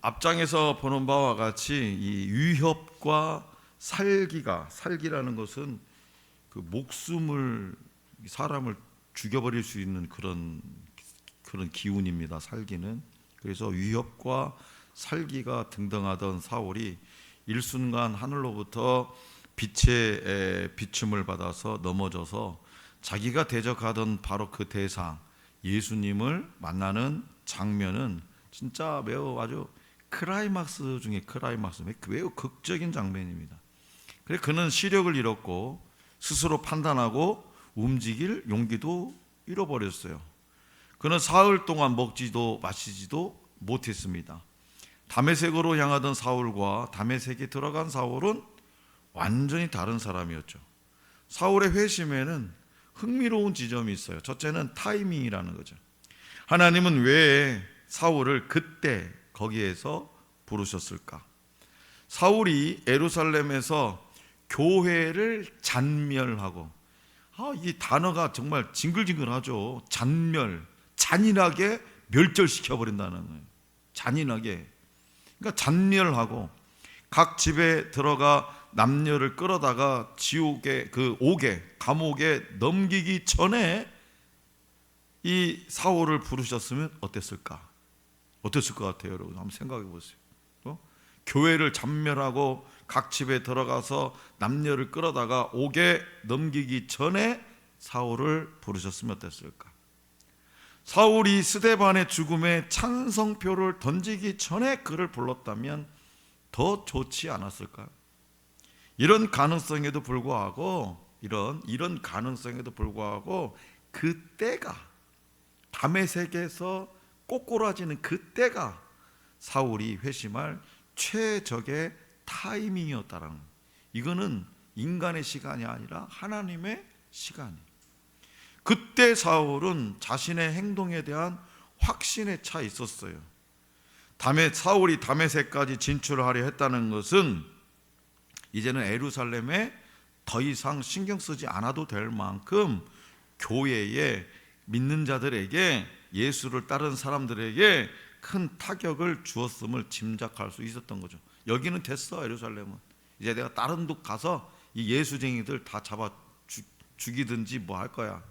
앞장에서 보는 바와 같이 이 위협과 살기라는 것은 그 목숨을 사람을 죽여버릴 수 있는 그런 기운입니다. 살기는. 그래서 위협과 살기가 등등하던 사울이 일순간 하늘로부터 빛의 비춤을 받아서 넘어져서 자기가 대적하던 바로 그 대상 예수님을 만나는 장면은 진짜 매우 아주 클라이막스 중에 클라이막스, 매우 극적인 장면입니다. 그래서 그는 시력을 잃었고 스스로 판단하고 움직일 용기도 잃어버렸어요. 그는 사흘 동안 먹지도 마시지도 못했습니다. 다메섹으로 향하던 사울과 다메섹에 들어간 사울은 완전히 다른 사람이었죠. 사울의 회심에는 흥미로운 지점이 있어요. 첫째는 타이밍이라는 거죠. 하나님은 왜 사울을 그때 거기에서 부르셨을까? 사울이 예루살렘에서 교회를 잔멸하고, 이 단어가 정말 징글징글하죠. 잔인하게 멸절시켜버린다는 거예요. 잔인하게. 그러니까 잔멸하고 각 집에 들어가 남녀를 끌어다가 지옥의 감옥에 넘기기 전에 이 사울을 부르셨으면 어땠을 것 같아요, 여러분? 한번 생각해 보세요. 교회를 잔멸하고 각 집에 들어가서 남녀를 끌어다가 옥에 넘기기 전에 사울을 부르셨으면 어땠을까? 사울이 스데반의 죽음에 찬성표를 던지기 전에 그를 불렀다면 더 좋지 않았을까요? 이런 가능성에도 불구하고 그때가 다메섹에서 꼬꾸라지는 그때가 사울이 회심할 최적의 타이밍이었다라는 거예요. 이거는 인간의 시간이 아니라 하나님의 시간이에요. 그때 사울은 자신의 행동에 대한 확신에 차 있었어요. 사울이 다메섹까지 진출하려 했다는 것은 이제는 예루살렘에 더 이상 신경 쓰지 않아도 될 만큼 교회에 믿는 자들에게, 예수를 따른 사람들에게 큰 타격을 주었음을 짐작할 수 있었던 거죠. 여기는 됐어, 예루살렘은. 이제 내가 다른 곳 가서 이 예수쟁이들 다 잡아 죽이든지 뭐 할 거야.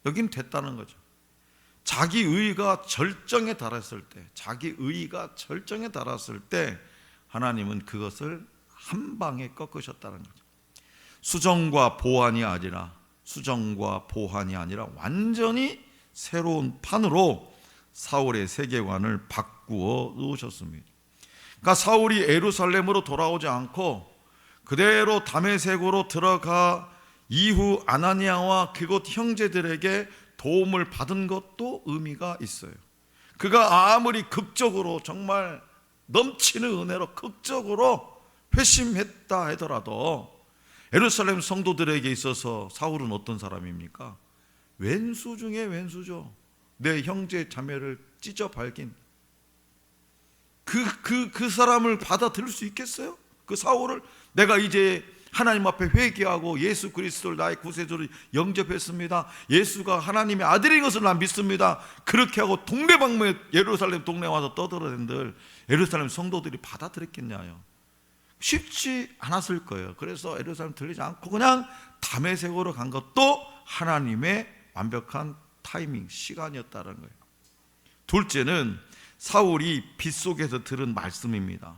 여기는 됐다는 거죠. 자기 의의가 절정에 달했을 때 하나님은 그것을 한 방에 꺾으셨다는 거죠. 수정과 보완이 아니라 완전히 새로운 판으로 사울의 세계관을 바꾸어 놓으셨습니다. 그러니까 사울이 예루살렘으로 돌아오지 않고 그대로 다메섹으로 들어가 이후 아나니아와 그곳 형제들에게 도움을 받은 것도 의미가 있어요. 그가 아무리 극적으로, 정말 넘치는 은혜로 극적으로 회심했다 하더라도 예루살렘 성도들에게 있어서 사울은 어떤 사람입니까? 왼수 중에 왼수죠. 내 형제 자매를 찢어 밝힌 그 사람을 받아들일 수 있겠어요? 그 사울을 내가 이제 하나님 앞에 회개하고 예수 그리스도를 나의 구세주로 영접했습니다. 예수가 하나님의 아들인 것을 난 믿습니다. 그렇게 하고 동네방네 예루살렘 동네 와서 떠들어댄들 예루살렘 성도들이 받아들였겠냐요? 쉽지 않았을 거예요. 그래서 예루살렘 들리지 않고 그냥 다메섹으로 간 것도 하나님의 완벽한 타이밍, 시간이었다는 거예요. 둘째는 사울이 빛 속에서 들은 말씀입니다.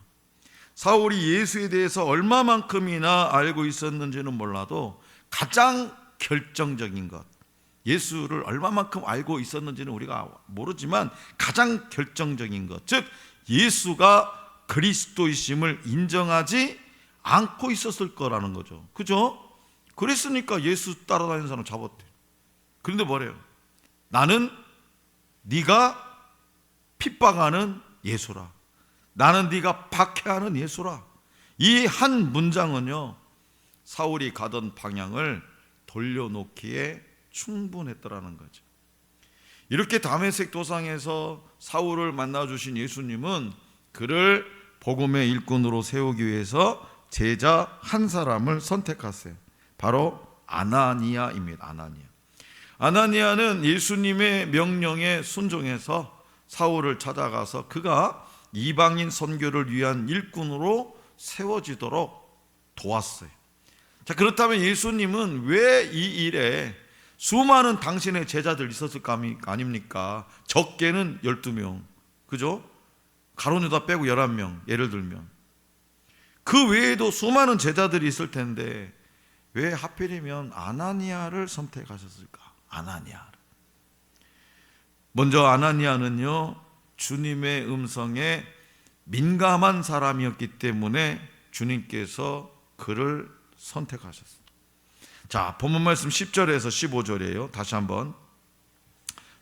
사울이 예수에 대해서 얼마만큼이나 알고 있었는지는 몰라도 가장 결정적인 것, 예수를 얼마만큼 알고 있었는지는 우리가 모르지만 가장 결정적인 것, 즉 예수가 그리스도이심을 인정하지 않고 있었을 거라는 거죠. 그죠? 그랬으니까 예수 따라다니는 사람 잡았대. 그런데 뭐래요? 나는 네가 핍박하는 예수라. 나는 네가 박해하는 예수라. 이 한 문장은요, 사울이 가던 방향을 돌려놓기에 충분했더라는 거죠. 이렇게 다메섹 도상에서 사울을 만나주신 예수님은 그를 복음의 일꾼으로 세우기 위해서 제자 한 사람을 선택하세요. 바로 아나니아입니다. 아나니아는 예수님의 명령에 순종해서 사울을 찾아가서 그가 이방인 선교를 위한 일꾼으로 세워지도록 도왔어요. 자, 그렇다면 예수님은 왜 이 일에 수많은 당신의 제자들 있었을 거 아닙니까? 적게는 12명, 그죠? 가룟유다 빼고 11명, 예를 들면 그 외에도 수많은 제자들이 있을 텐데 왜 하필이면 아나니아를 선택하셨을까? 아나니아를. 먼저 아나니아는요, 주님의 음성에 민감한 사람이었기 때문에 주님께서 그를 선택하셨습니다. 자, 본문 말씀 10절에서 15절이에요. 다시 한번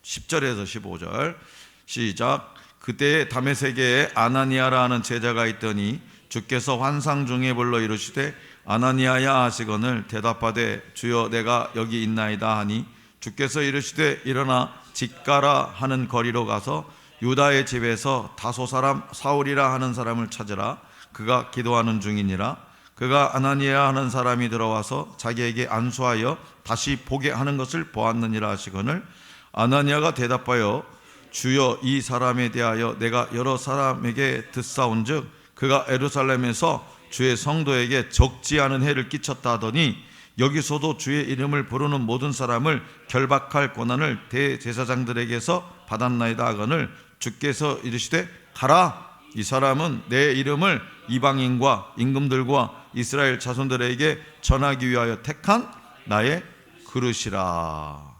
10절에서 15절 시작. 그때 다메섹에 아나니아라 하는 제자가 있더니 주께서 환상 중에 불러 이르시되 아나니아야 하시거늘 대답하되 주여 내가 여기 있나이다 하니 주께서 이르시되 일어나 직가라 하는 거리로 가서 유다의 집에서 다소 사람 사울이라 하는 사람을 찾으라. 그가 기도하는 중이니라. 그가 아나니아 하는 사람이 들어와서 자기에게 안수하여 다시 보게 하는 것을 보았느니라 하시거늘 아나니아가 대답하여 주여 이 사람에 대하여 내가 여러 사람에게 듣사온즉 그가 예루살렘에서 주의 성도에게 적지 않은 해를 끼쳤다 하더니 여기서도 주의 이름을 부르는 모든 사람을 결박할 권한을 대제사장들에게서 받았나이다 하거늘 주께서 이르시되 가라. 이 사람은 내 이름을 이방인과 임금들과 이스라엘 자손들에게 전하기 위하여 택한 나의 그릇이라.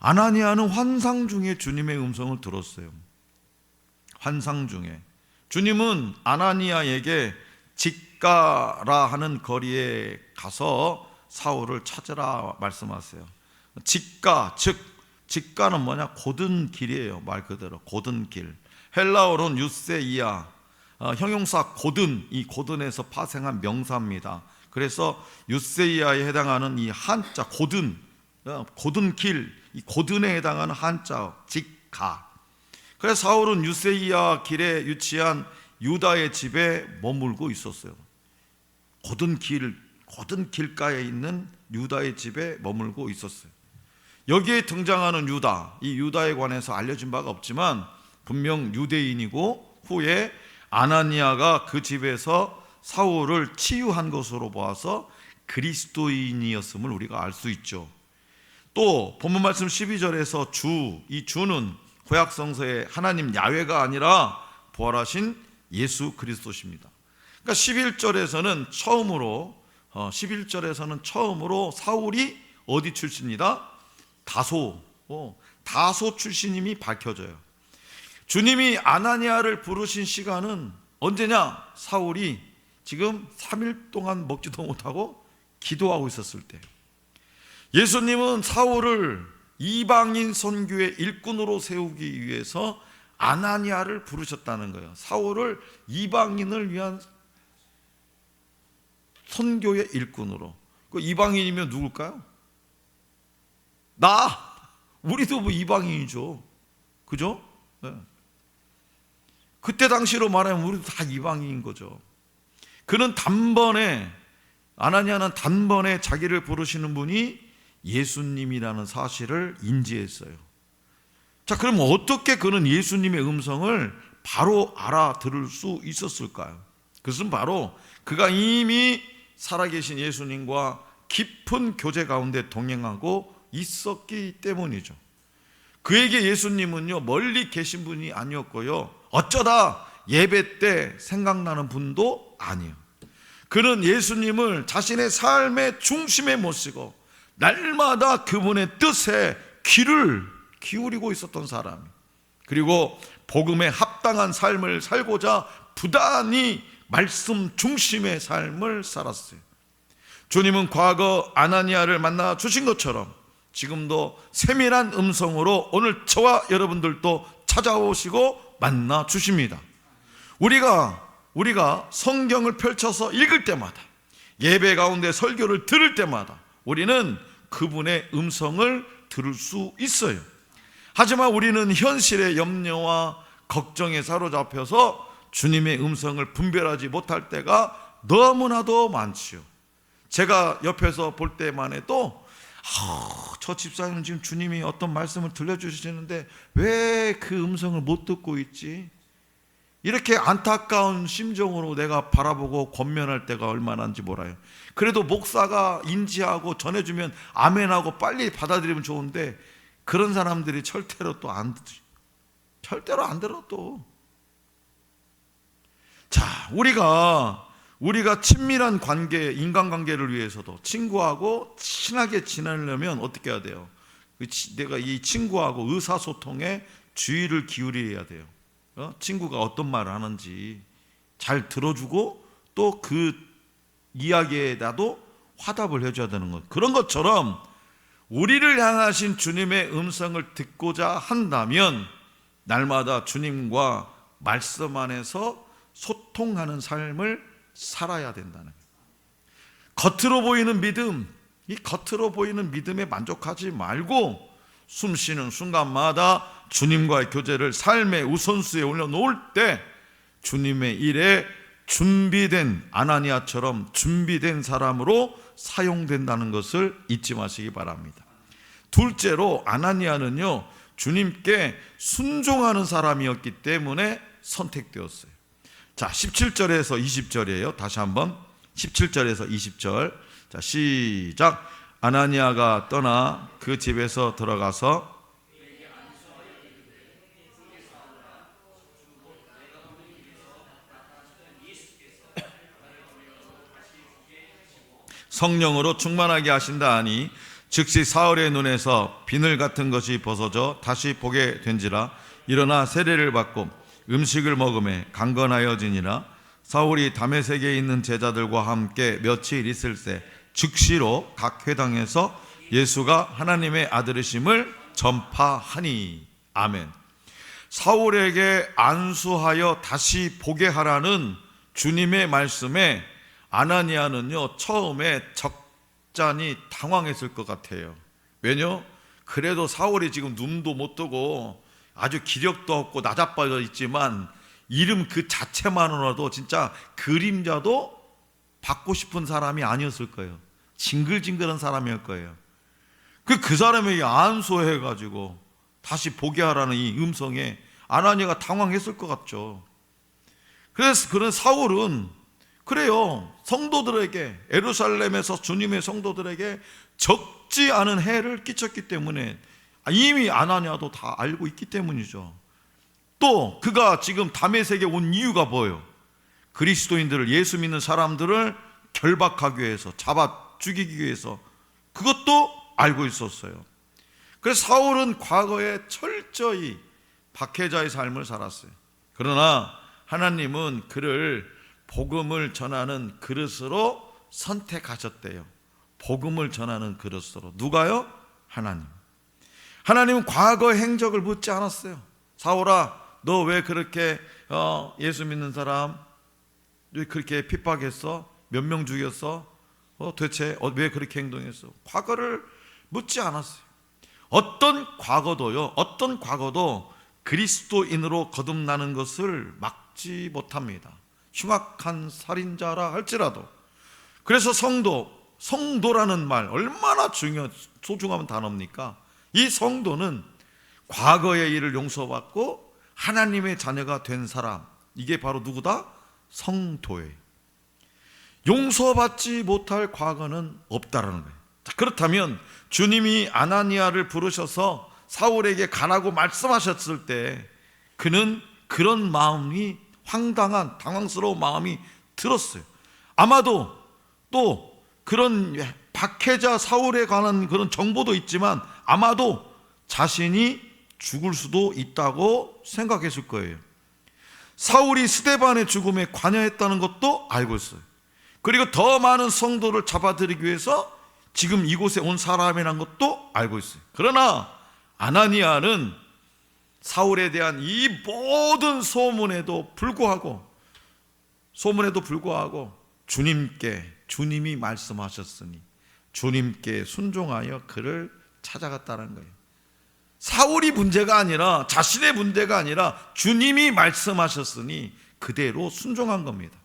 아나니아는 환상 중에 주님의 음성을 들었어요. 환상 중에 주님은 아나니아에게 직가라 하는 거리에 가서 사울을 찾으라 말씀하세요. 직가, 즉 직가는 뭐냐? 고든 길이에요. 말 그대로 고든 길. 헬라어로는 유세이아, 형용사 고든, 이 고든에서 파생한 명사입니다. 그래서 유세이아에 해당하는 이 한자 고든, 고든 길, 이 고든에 해당하는 한자 직가. 그래서 사울은 유세이아 길에 위치한 유다의 집에 머물고 있었어요. 고든 길가에 있는 유다의 집에 머물고 있었어요. 여기에 등장하는 유다, 이 유다에 관해서 알려진 바가 없지만 분명 유대인이고 후에 아나니아가 그 집에서 사울을 치유한 것으로 보아서 그리스도인이었음을 우리가 알 수 있죠. 또 본문 말씀 12절에서 이 주는 구약성서의 하나님 야훼가 아니라 부활하신 예수 그리스도십니다. 그러니까 11절에서는 처음으로 사울이 어디 출신이다? 다소 출신임이 밝혀져요. 주님이 아나니아를 부르신 시간은 언제냐? 사울이 지금 3일 동안 먹지도 못하고 기도하고 있었을 때. 예수님은 사울을 이방인 선교의 일꾼으로 세우기 위해서 아나니아를 부르셨다는 거예요. 사울을 이방인을 위한 선교의 일꾼으로. 그 이방인이면 누굴까요? 우리도 뭐 이방인이죠. 그죠? 네. 그때 당시로 말하면 우리도 다 이방인인 거죠. 아나니아는 단번에 자기를 부르시는 분이 예수님이라는 사실을 인지했어요. 자, 그럼 어떻게 그는 예수님의 음성을 바로 알아들을 수 있었을까요? 그것은 바로 그가 이미 살아계신 예수님과 깊은 교제 가운데 동행하고 있었기 때문이죠. 그에게 예수님은요, 멀리 계신 분이 아니었고요, 어쩌다 예배 때 생각나는 분도 아니에요. 그는 예수님을 자신의 삶의 중심에 모시고 날마다 그분의 뜻에 귀를 기울이고 있었던 사람, 그리고 복음에 합당한 삶을 살고자 부단히 말씀 중심의 삶을 살았어요. 주님은 과거 아나니아를 만나 주신 것처럼 지금도 세밀한 음성으로 오늘 저와 여러분들도 찾아오시고 만나 주십니다. 우리가 성경을 펼쳐서 읽을 때마다, 예배 가운데 설교를 들을 때마다 우리는 그분의 음성을 들을 수 있어요. 하지만 우리는 현실의 염려와 걱정에 사로잡혀서 주님의 음성을 분별하지 못할 때가 너무나도 많지요. 제가 옆에서 볼 때만 해도 저 집사님 지금 주님이 어떤 말씀을 들려주시는데 왜 그 음성을 못 듣고 있지? 이렇게 안타까운 심정으로 내가 바라보고 권면할 때가 얼마나인지 몰라요. 그래도 목사가 인지하고 전해주면 아멘하고 빨리 받아들이면 좋은데 그런 사람들이 절대로 안 들어 또. 자, 우리가 친밀한 관계, 인간관계를 위해서도 친구하고 친하게 지내려면 어떻게 해야 돼요? 내가 이 친구하고 의사소통에 주의를 기울여야 돼요. 친구가 어떤 말을 하는지 잘 들어주고 또 그 이야기에 나도 화답을 해줘야 되는 것. 그런 것처럼 우리를 향하신 주님의 음성을 듣고자 한다면 날마다 주님과 말씀 안에서 소통하는 삶을 살아야 된다는 거예요. 겉으로 보이는 믿음, 이 겉으로 보이는 믿음에 만족하지 말고 숨 쉬는 순간마다 주님과의 교제를 삶의 우선수에 올려놓을 때 주님의 일에 준비된 아나니아처럼 준비된 사람으로 사용된다는 것을 잊지 마시기 바랍니다. 둘째로 아나니아는요, 주님께 순종하는 사람이었기 때문에 선택되었어요. 자, 17절에서 20절이에요. 다시 한번 17절에서 20절. 자, 시작. 아나니아가 떠나 그 집에서 들어가서 성령으로 충만하게 하신다 하니 즉시 사울의 눈에서 비늘 같은 것이 벗어져 다시 보게 된지라. 일어나 세례를 받고 음식을 먹음에 강건하여지니라. 사울이 다메섹에 있는 제자들과 함께 며칠 있을 때 즉시로 각 회당에서 예수가 하나님의 아들이심을 전파하니. 아멘. 사울에게 안수하여 다시 보게 하라는 주님의 말씀에 아나니아는요, 처음에 적잖이 당황했을 것 같아요. 왜냐? 그래도 사울이 지금 눈도 못 뜨고 아주 기력도 없고 나자빠져 있지만 이름 그 자체만으로도 진짜 그림자도 받고 싶은 사람이 아니었을 거예요. 징글징글한 사람이었을 거예요. 그 사람에게 안수해가지고 다시 보게 하라는 이 음성에 아나니아가 당황했을 것 같죠. 그래서 그런 사울은 그래요, 성도들에게, 예루살렘에서 주님의 성도들에게 적지 않은 해를 끼쳤기 때문에 이미 아나니아도 다 알고 있기 때문이죠. 또 그가 지금 다메섹에 온 이유가 뭐예요? 그리스도인들을, 예수 믿는 사람들을 결박하기 위해서, 잡아 죽이기 위해서, 그것도 알고 있었어요. 그래서 사울은 과거에 철저히 박해자의 삶을 살았어요. 그러나 하나님은 그를 복음을 전하는 그릇으로 선택하셨대요. 복음을 전하는 그릇으로. 누가요? 하나님. 하나님은 과거의 행적을 묻지 않았어요. 사울아, 너 왜 그렇게 예수 믿는 사람 왜 그렇게 핍박했어? 몇 명 죽였어? 도대체 왜 그렇게 행동했어? 과거를 묻지 않았어요. 어떤 과거도 그리스도인으로 거듭나는 것을 막지 못합니다. 흉악한 살인자라 할지라도. 그래서 성도라는 말 얼마나 소중한 단어입니까? 이 성도는 과거의 일을 용서받고 하나님의 자녀가 된 사람, 이게 바로 누구다? 성도예요. 용서받지 못할 과거는 없다라는 거예요. 자, 그렇다면 주님이 아나니아를 부르셔서 사울에게 가라고 말씀하셨을 때 그는 그런 마음이 당황스러운 마음이 들었어요. 아마도 또 그런 박해자 사울에 관한 그런 정보도 있지만 아마도 자신이 죽을 수도 있다고 생각했을 거예요. 사울이 스데반의 죽음에 관여했다는 것도 알고 있어요. 그리고 더 많은 성도를 잡아들이기 위해서 지금 이곳에 온 사람이라는 것도 알고 있어요. 그러나 아나니아는 사울에 대한 이 모든 소문에도 불구하고 주님이 말씀하셨으니 주님께 순종하여 그를 찾아갔다는 거예요. 사울이 문제가 아니라, 자신의 문제가 아니라 주님이 말씀하셨으니 그대로 순종한 겁니다.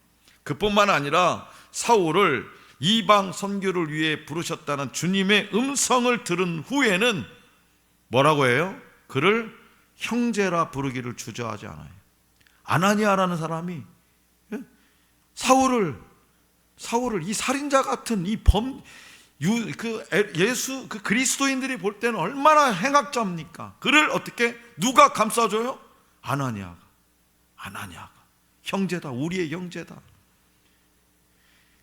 그뿐만 아니라 사울을 이방 선교를 위해 부르셨다는 주님의 음성을 들은 후에는 뭐라고 해요? 그를 형제라 부르기를 주저하지 않아요. 아나니아라는 사람이 사울을 이 살인자 같은 이 예수 그리스도인들이 볼 때는 얼마나 행악자입니까? 그를 어떻게 누가 감싸줘요? 아나니아가 형제다, 우리의 형제다.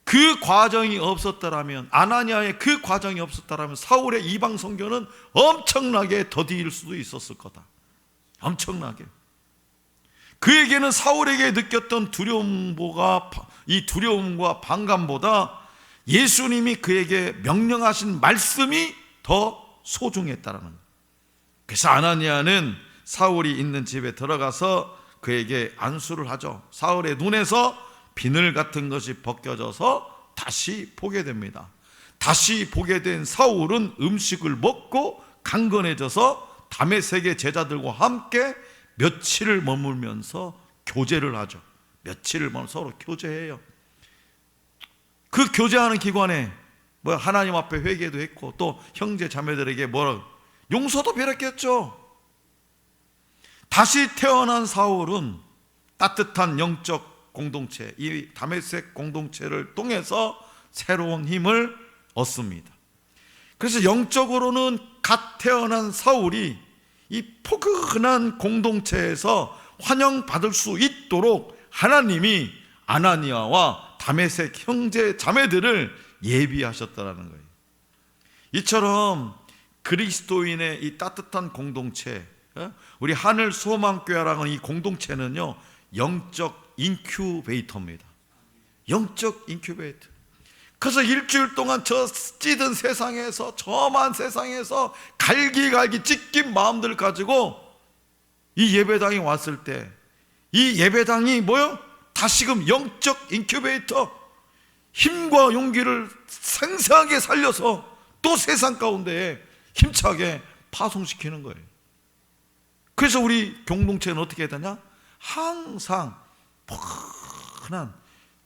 그 과정이 없었더라면, 아나니아의 그 과정이 없었더라면 사울의 이방 선교는 엄청나게 더디일 수도 있었을 거다. 엄청나게. 그에게는 사울에게 느꼈던 이 두려움과 반감보다 예수님이 그에게 명령하신 말씀이 더 소중했다라는 거예요. 그래서 아나니아는 사울이 있는 집에 들어가서 그에게 안수를 하죠. 사울의 눈에서 비늘 같은 것이 벗겨져서 다시 보게 됩니다. 다시 보게 된 사울은 음식을 먹고 강건해져서 다메섹의 제자들과 함께 며칠을 머물면서 교제를 하죠. 며칠을 서로 교제해요. 그 교제하는 기간에 하나님 앞에 회개도 했고, 또 형제 자매들에게 용서도 베렸겠죠. 다시 태어난 사울은 따뜻한 영적 공동체, 이 다메섹 공동체를 통해서 새로운 힘을 얻습니다. 그래서 영적으로는 갓 태어난 사울이 이 포근한 공동체에서 환영받을 수 있도록 하나님이 아나니아와 다메섹 형제 자매들을 예비하셨다라는 거예요. 이처럼 그리스도인의 이 따뜻한 공동체, 우리 하늘 소망교회라는 이 공동체는요, 영적 인큐베이터입니다. 영적 인큐베이터. 그래서 일주일 동안 저 찌든 세상에서, 험한 세상에서 갈기갈기 찢긴 마음들 가지고 이 예배당에 왔을 때, 이 예배당이 다시금 영적 인큐베이터, 힘과 용기를 생생하게 살려서 또 세상 가운데에 힘차게 파송시키는 거예요. 그래서 우리 공동체는 어떻게 해야 되냐? 항상 포근한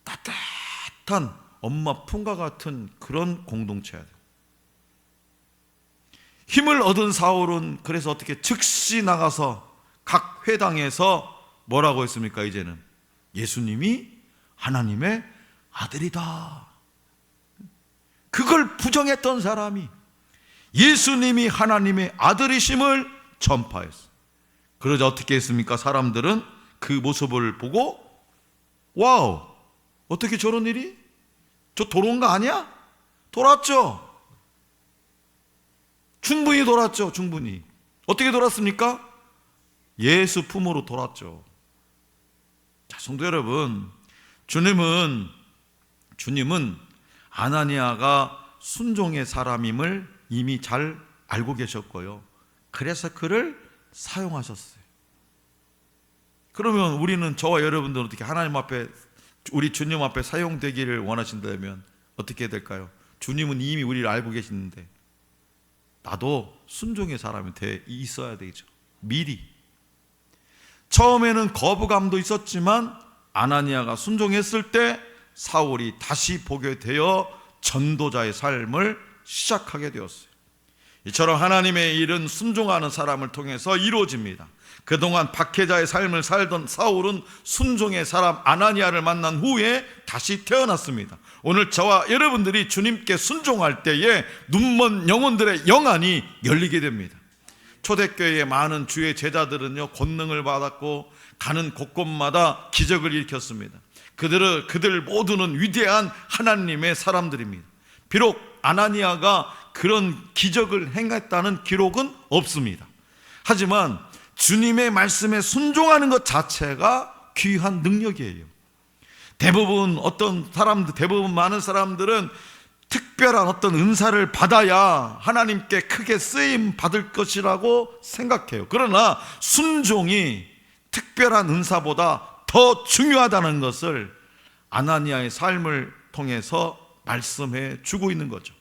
따뜻한 엄마 품과 같은 그런 공동체야 돼요. 힘을 얻은 사울은 그래서 어떻게 즉시 나가서 각 회당에서 뭐라고 했습니까? 이제는 예수님이 하나님의 아들이다. 그걸 부정했던 사람이 예수님이 하나님의 아들이심을 전파했어요. 그러자 어떻게 했습니까? 사람들은 그 모습을 보고 와우, 어떻게 저런 일이? 저 돌아온 거 아니야? 돌았죠. 충분히 돌았죠. 충분히. 어떻게 돌았습니까? 예수 품으로 돌았죠. 자, 성도 여러분, 주님은 아나니아가 순종의 사람임을 이미 잘 알고 계셨고요. 그래서 그를 사용하셨어요. 그러면 우리는, 저와 여러분들은 어떻게 하나님 앞에, 우리 주님 앞에 사용되기를 원하신다면 어떻게 될까요? 주님은 이미 우리를 알고 계시는데 나도 순종의 사람이 돼 있어야 되죠. 미리. 처음에는 거부감도 있었지만 아나니아가 순종했을 때 사울이 다시 보게 되어 전도자의 삶을 시작하게 되었어요. 이처럼 하나님의 일은 순종하는 사람을 통해서 이루어집니다. 그동안 박해자의 삶을 살던 사울은 순종의 사람 아나니아를 만난 후에 다시 태어났습니다. 오늘 저와 여러분들이 주님께 순종할 때에 눈먼 영혼들의 영안이 열리게 됩니다. 초대교회의 많은 주의 제자들은요, 권능을 받았고 가는 곳곳마다 기적을 일으켰습니다. 그들 모두는 위대한 하나님의 사람들입니다. 비록 아나니아가 그런 기적을 행했다는 기록은 없습니다. 하지만 주님의 말씀에 순종하는 것 자체가 귀한 능력이에요. 대부분 많은 사람들은 특별한 어떤 은사를 받아야 하나님께 크게 쓰임 받을 것이라고 생각해요. 그러나 순종이 특별한 은사보다 더 중요하다는 것을 아나니아의 삶을 통해서 말씀해 주고 있는 거죠.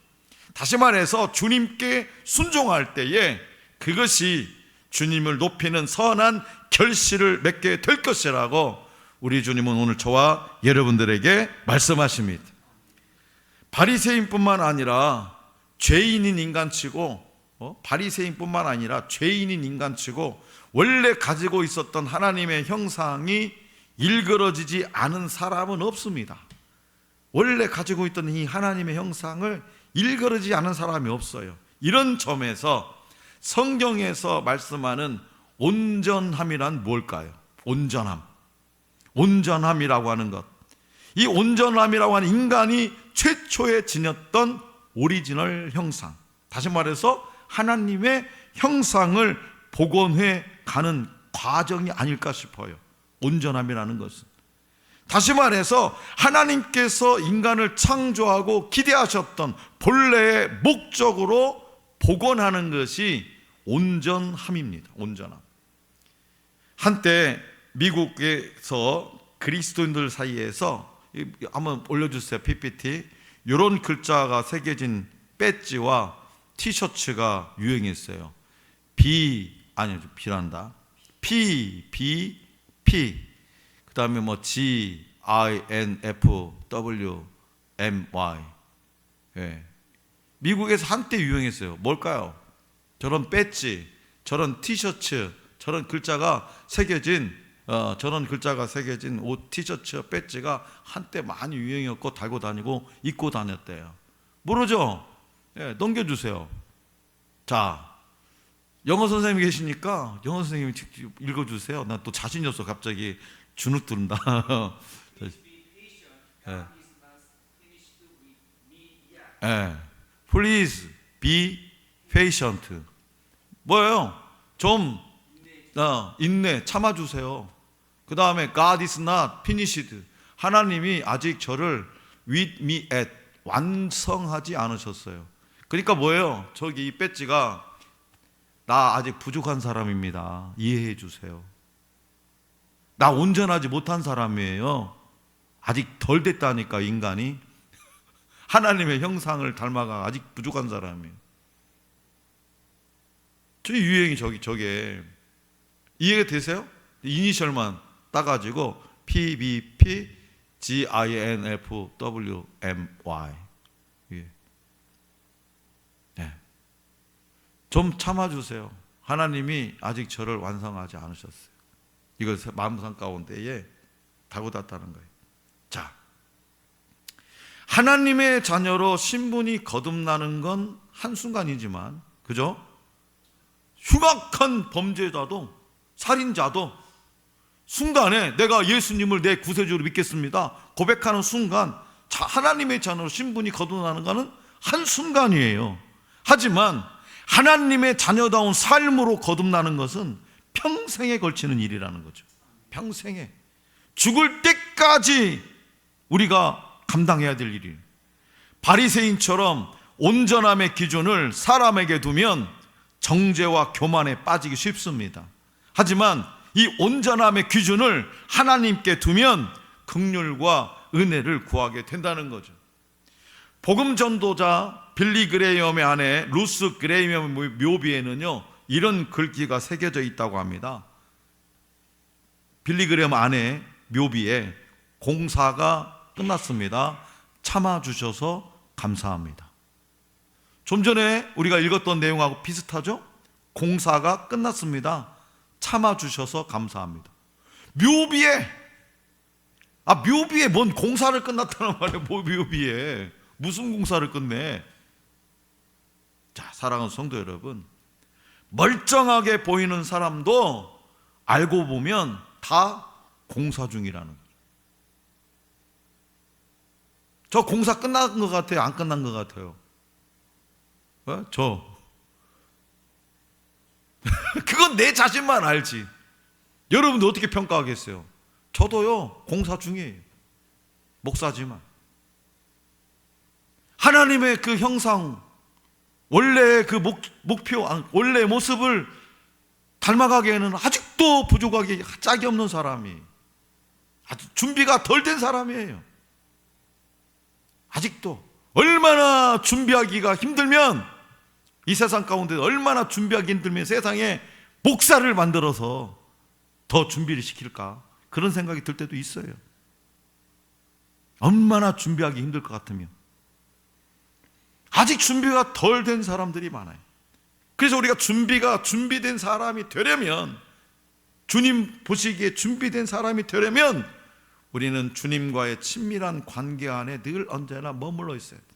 다시 말해서 주님께 순종할 때에 그것이 주님을 높이는 선한 결실을 맺게 될 것이라고 우리 주님은 오늘 저와 여러분들에게 말씀하십니다. 바리새인뿐만 아니라 죄인인 인간치고 바리새인뿐만 아니라 죄인인 인간치고 원래 가지고 있었던 하나님의 형상이 일그러지지 않은 사람은 없습니다. 원래 가지고 있던 이 하나님의 형상을 일그러지지 않은 사람이 없어요. 이런 점에서 성경에서 말씀하는 온전함이란 뭘까요? 온전함이라고 하는 것, 이 온전함이라고 하는 인간이 최초에 지녔던 오리지널 형상, 다시 말해서 하나님의 형상을 복원해 가는 과정이 아닐까 싶어요. 온전함이라는 것은, 다시 말해서 하나님께서 인간을 창조하고 기대하셨던 본래의 목적으로 복원하는 것이 온전함입니다. 온전함. 한때 미국에서 그리스도인들 사이에서, 한번 올려주세요, PPT. 이런 글자가 새겨진 배지와 티셔츠가 유행했어요. B란다. P, 그 다음에 뭐 GINFWMY. 예. 미국에서 한때 유행했어요. 뭘까요? 저런 배지, 저런 티셔츠, 저런 글자가 새겨진 옷, 티셔츠, 배지가 한때 많이 유행이었고 달고 다니고 입고 다녔대요. 모르죠? 예, 넘겨주세요. 자, 영어 선생님이 계시니까 영어 선생님이 읽어주세요. 나 또 자신이 없어. 갑자기 주눅 든다. 예. 예. Please be patient. 뭐예요? 좀 인내, 참아주세요. 그 다음에 God is not finished. 하나님이 아직 저를 with me at, 완성하지 않으셨어요. 그러니까 뭐예요? 저기 이 배지가 나 아직 부족한 사람입니다. 이해해 주세요. 나 온전하지 못한 사람이에요. 아직 덜 됐다니까, 인간이. 하나님의 형상을 닮아가 아직 부족한 사람이에요. 저 유행이 저게 이해가 되세요? 이니셜만 따가지고 PBP GINFWMY. 네. 좀 참아주세요. 하나님이 아직 저를 완성하지 않으셨어요. 이걸 마음상 가운데에 달고 닿다는 거예요. 자, 하나님의 자녀로 신분이 거듭나는 건 한순간이지만, 그죠? 흉악한 범죄자도, 살인자도 순간에 내가 예수님을 내 구세주로 믿겠습니다 고백하는 순간 하나님의 자녀로 신분이 거듭나는 것은 한순간이에요. 하지만 하나님의 자녀다운 삶으로 거듭나는 것은 평생에 걸치는 일이라는 거죠. 평생에, 죽을 때까지 우리가 감당해야 될 일이에요. 바리새인처럼 온전함의 기준을 사람에게 두면 정죄와 교만에 빠지기 쉽습니다. 하지만 이 온전함의 기준을 하나님께 두면 긍휼과 은혜를 구하게 된다는 거죠. 복음 전도자 빌리 그레이엄의 아내 루스 그레이엄의 묘비에는요, 이런 글귀가 새겨져 있다고 합니다. 빌리 그레이엄 아내 묘비에 공사가 끝났습니다. 참아주셔서 감사합니다. 좀 전에 우리가 읽었던 내용하고 비슷하죠? 공사가 끝났습니다. 참아주셔서 감사합니다. 묘비에, 묘비에 뭔 공사를 끝났다는 말이에요. 묘비에 무슨 공사를 끝내? 자, 사랑하는 성도 여러분, 멀쩡하게 보이는 사람도 알고 보면 다 공사 중이라는 거죠. 저 공사 끝난 것 같아요? 안 끝난 것 같아요? 그건 내 자신만 알지. 여러분도 어떻게 평가하겠어요? 저도요, 공사 중이에요. 목사지만. 하나님의 그 형상, 원래의 그 목표, 원래의 모습을 닮아가기에는 아직도 부족하게 짝이 없는 사람이, 아주 준비가 덜 된 사람이에요. 아직도. 얼마나 준비하기가 힘들면, 이 세상 가운데 얼마나 준비하기 힘들면 세상에 목사를 만들어서 더 준비를 시킬까, 그런 생각이 들 때도 있어요. 얼마나 준비하기 힘들 것 같으면. 아직 준비가 덜 된 사람들이 많아요. 그래서 우리가 준비된 사람이 되려면 주님 보시기에 준비된 사람이 되려면 우리는 주님과의 친밀한 관계 안에 늘 언제나 머물러 있어야 돼요.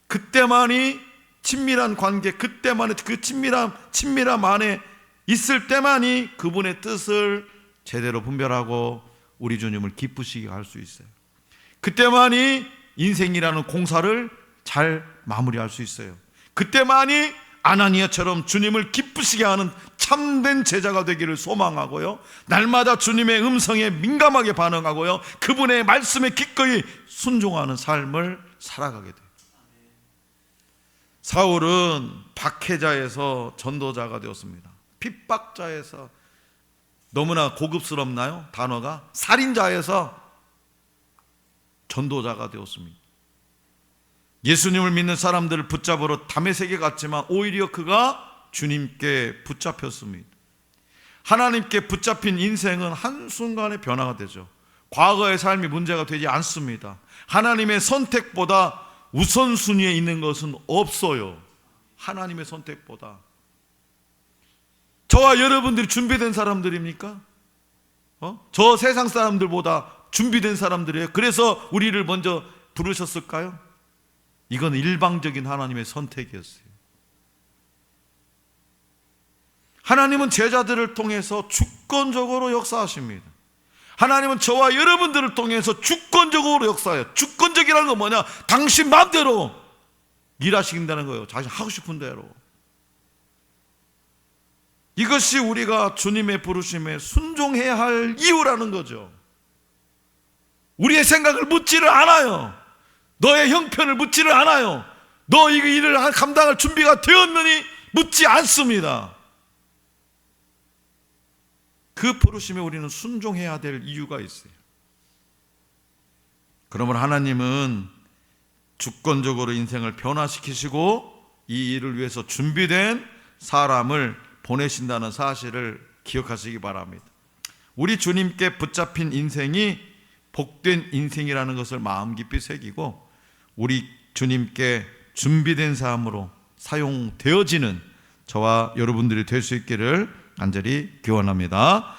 그때만이 친밀한 관계, 그때만이 그 친밀함 안에 있을 때만이 그분의 뜻을 제대로 분별하고 우리 주님을 기쁘시게 할 수 있어요. 그때만이 인생이라는 공사를 잘 마무리할 수 있어요. 그때만이 아나니아처럼 주님을 기쁘시게 하는 참된 제자가 되기를 소망하고요, 날마다 주님의 음성에 민감하게 반응하고요, 그분의 말씀에 기꺼이 순종하는 삶을 살아가게 돼요. 사울은 박해자에서 전도자가 되었습니다. 핍박자에서, 너무나 고급스럽나요? 단어가. 살인자에서 전도자가 되었습니다. 예수님을 믿는 사람들을 붙잡으러 다메섹에 갔지만 오히려 그가 주님께 붙잡혔습니다. 하나님께 붙잡힌 인생은 한순간에 변화가 되죠. 과거의 삶이 문제가 되지 않습니다. 하나님의 선택보다 우선순위에 있는 것은 없어요. 하나님의 선택보다. 저와 여러분들이 준비된 사람들입니까? 저 세상 사람들보다 준비된 사람들이에요. 그래서 우리를 먼저 부르셨을까요? 이건 일방적인 하나님의 선택이었어요. 하나님은 제자들을 통해서 주권적으로 역사하십니다. 하나님은 저와 여러분들을 통해서 주권적으로 역사해요. 주권적이라는 건 뭐냐? 당신 마음대로 일하신다는 거예요. 자신 하고 싶은 대로. 이것이 우리가 주님의 부르심에 순종해야 할 이유라는 거죠. 우리의 생각을 묻지를 않아요. 너의 형편을 묻지를 않아요. 너 이 일을 감당할 준비가 되었느니 묻지 않습니다. 그 부르심에 우리는 순종해야 될 이유가 있어요. 그러므로 하나님은 주권적으로 인생을 변화시키시고 이 일을 위해서 준비된 사람을 보내신다는 사실을 기억하시기 바랍니다. 우리 주님께 붙잡힌 인생이 복된 인생이라는 것을 마음 깊이 새기고 우리 주님께 준비된 삶으로 사용되어지는 저와 여러분들이 될 수 있기를 간절히 기원합니다.